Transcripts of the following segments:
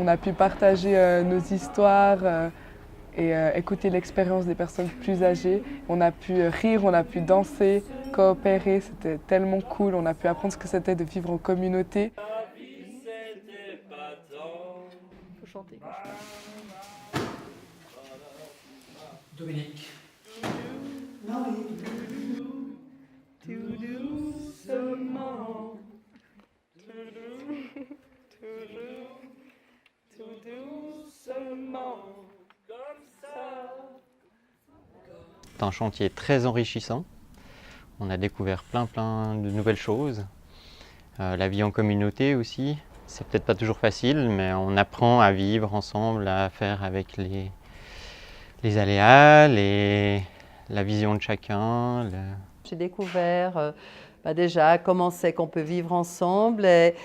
On a pu partager nos histoires et écouter l'expérience des personnes plus âgées. On a pu rire, on a pu danser, coopérer, c'était tellement cool. On a pu apprendre ce que c'était de vivre en communauté. Faut chanter. Dominique. Tout doucement, tout doucement, comme ça. C'est un chantier très enrichissant. On a découvert plein de nouvelles choses. La vie en communauté aussi, c'est peut-être pas toujours facile, mais on apprend à vivre ensemble, à faire avec les aléas, la vision de chacun. J'ai découvert déjà comment c'est qu'on peut vivre ensemble. Et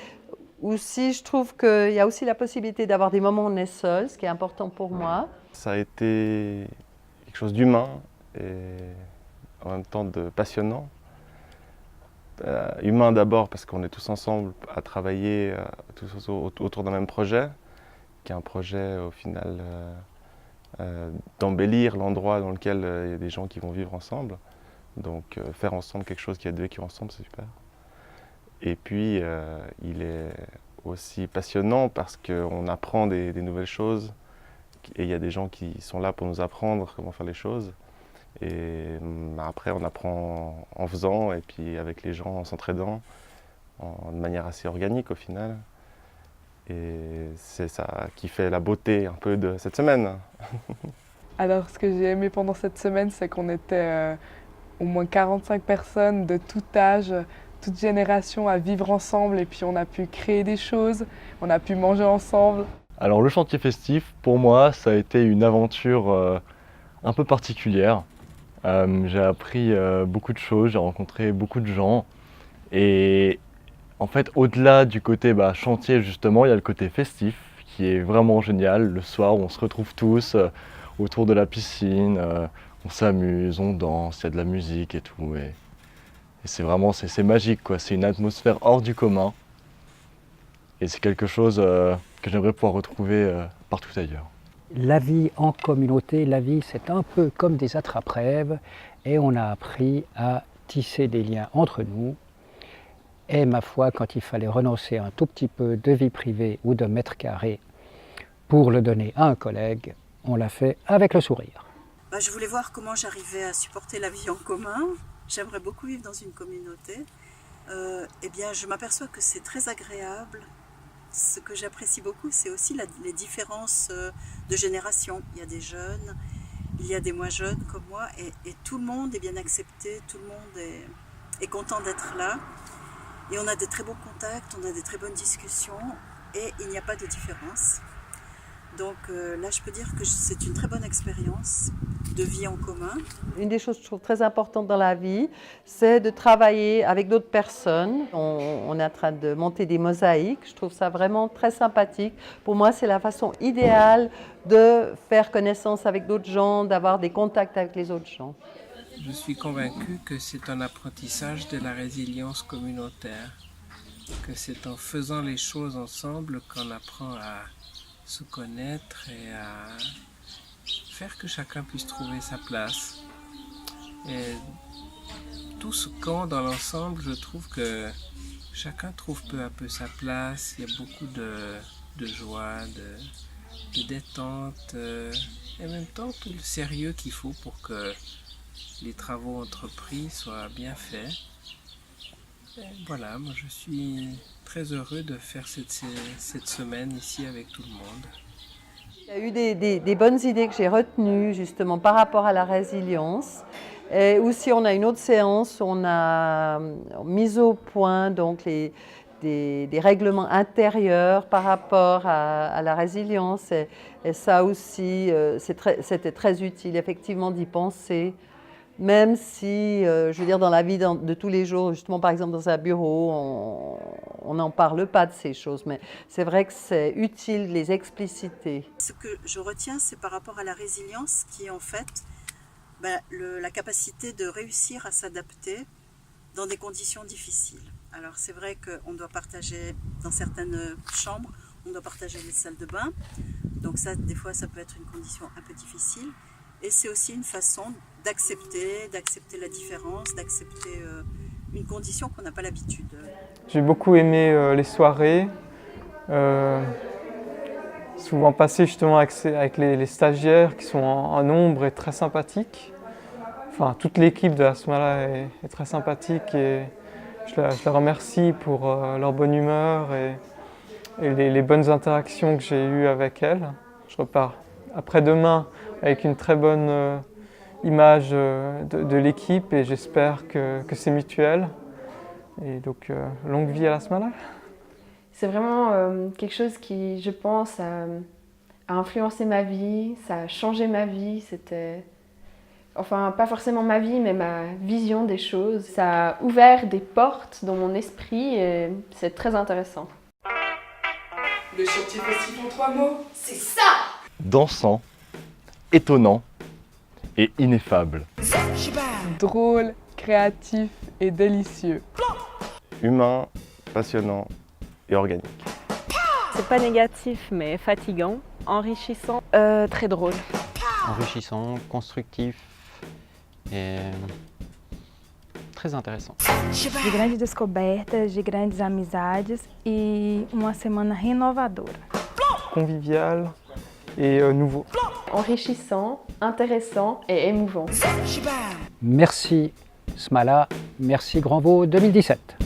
aussi, je trouve qu'il y a aussi la possibilité d'avoir des moments où on est seul, ce qui est important pour moi. Ça a été quelque chose d'humain et en même temps de passionnant. Humain d'abord parce qu'on est tous ensemble à travailler tous autour d'un même projet, qui est un projet au final d'embellir l'endroit dans lequel il y a des gens qui vont vivre ensemble. Donc faire ensemble quelque chose qui a deux qui vont ensemble, c'est super. Et puis il est aussi passionnant parce qu'on apprend des nouvelles choses et il y a des gens qui sont là pour nous apprendre comment faire les choses. Et après on apprend en faisant et puis avec les gens en s'entraidant de manière assez organique au final. Et c'est ça qui fait la beauté un peu de cette semaine. Alors ce que j'ai aimé pendant cette semaine, c'est qu'on était au moins 45 personnes de tout âge, toute génération à vivre ensemble et puis on a pu créer des choses, on a pu manger ensemble. Alors le chantier festif, pour moi, ça a été une aventure un peu particulière. J'ai appris beaucoup de choses, j'ai rencontré beaucoup de gens et en fait au-delà du côté chantier justement, il y a le côté festif qui est vraiment génial. Le soir on se retrouve tous autour de la piscine, on s'amuse, on danse, il y a de la musique et tout. Et c'est vraiment c'est magique quoi, c'est une atmosphère hors du commun et c'est quelque chose que j'aimerais pouvoir retrouver partout ailleurs. La vie en communauté, la vie c'est un peu comme des attrape-rêves et on a appris à tisser des liens entre nous. Et ma foi, quand il fallait renoncer un tout petit peu de vie privée ou de mètre carré pour le donner à un collègue, on l'a fait avec le sourire. Je voulais voir comment j'arrivais à supporter la vie en commun. J'aimerais beaucoup vivre dans une communauté. Eh bien, je m'aperçois que c'est très agréable. Ce que j'apprécie beaucoup, c'est aussi les différences de génération. Il y a des jeunes, il y a des moins jeunes comme moi, et tout le monde est bien accepté, tout le monde est content d'être là. Et on a de très bons contacts, on a de très bonnes discussions, et il n'y a pas de différence. Donc là, je peux dire que c'est une très bonne expérience de vie en commun. Une des choses que je trouve très importantes dans la vie, c'est de travailler avec d'autres personnes. On est en train de monter des mosaïques. Je trouve ça vraiment très sympathique. Pour moi, c'est la façon idéale de faire connaissance avec d'autres gens, d'avoir des contacts avec les autres gens. Je suis convaincu que c'est un apprentissage de la résilience communautaire, que c'est en faisant les choses ensemble qu'on apprend à se connaître et à faire que chacun puisse trouver sa place. Et tout ce camp dans l'ensemble, je trouve que chacun trouve peu à peu sa place. Il y a beaucoup de joie, de détente et en même temps tout le sérieux qu'il faut pour que les travaux entrepris soient bien faits. Et voilà, moi je suis très heureux de faire cette semaine ici avec tout le monde. Il y a eu des bonnes idées que j'ai retenues justement par rapport à la résilience. Et aussi on a une autre séance, on a mis au point donc des règlements intérieurs par rapport à la résilience. Et ça aussi, c'était très utile effectivement d'y penser. Même si, je veux dire, dans la vie de tous les jours, justement, par exemple, dans un bureau, on n'en parle pas de ces choses, mais c'est vrai que c'est utile de les expliciter. Ce que je retiens, c'est par rapport à la résilience, qui est en fait la capacité de réussir à s'adapter dans des conditions difficiles. Alors, c'est vrai qu'on doit partager dans certaines chambres, on doit partager les salles de bain. Donc ça, des fois, ça peut être une condition un peu difficile. Et c'est aussi une façon d'accepter la différence, d'accepter une condition qu'on n'a pas l'habitude. J'ai beaucoup aimé les soirées, souvent passées justement avec les stagiaires qui sont en nombre et très sympathiques. Enfin, toute l'équipe de la Smala est très sympathique et je la remercie pour leur bonne humeur et les bonnes interactions que j'ai eues avec elles. Je repars après-demain avec une très bonne image de l'équipe et j'espère que c'est mutuel. Et donc, longue vie à la Smala. C'est vraiment quelque chose qui, je pense, a influencé ma vie, ça a changé ma vie. C'était, enfin, pas forcément ma vie, mais ma vision des choses. Ça a ouvert des portes dans mon esprit et c'est très intéressant. Le chantier festif en 3 mots, c'est ça! Dansant, étonnant et ineffable. Drôle, créatif et délicieux. Humain, passionnant et organique. C'est pas négatif, mais fatigant, enrichissant, très drôle. Enrichissant, constructif et très intéressant. De grandes descobertas, de grandes amizades e uma semana renovadora. Convivial et nouveau. Enrichissant, intéressant et émouvant. Merci Smala, merci Grand Vaud 2017.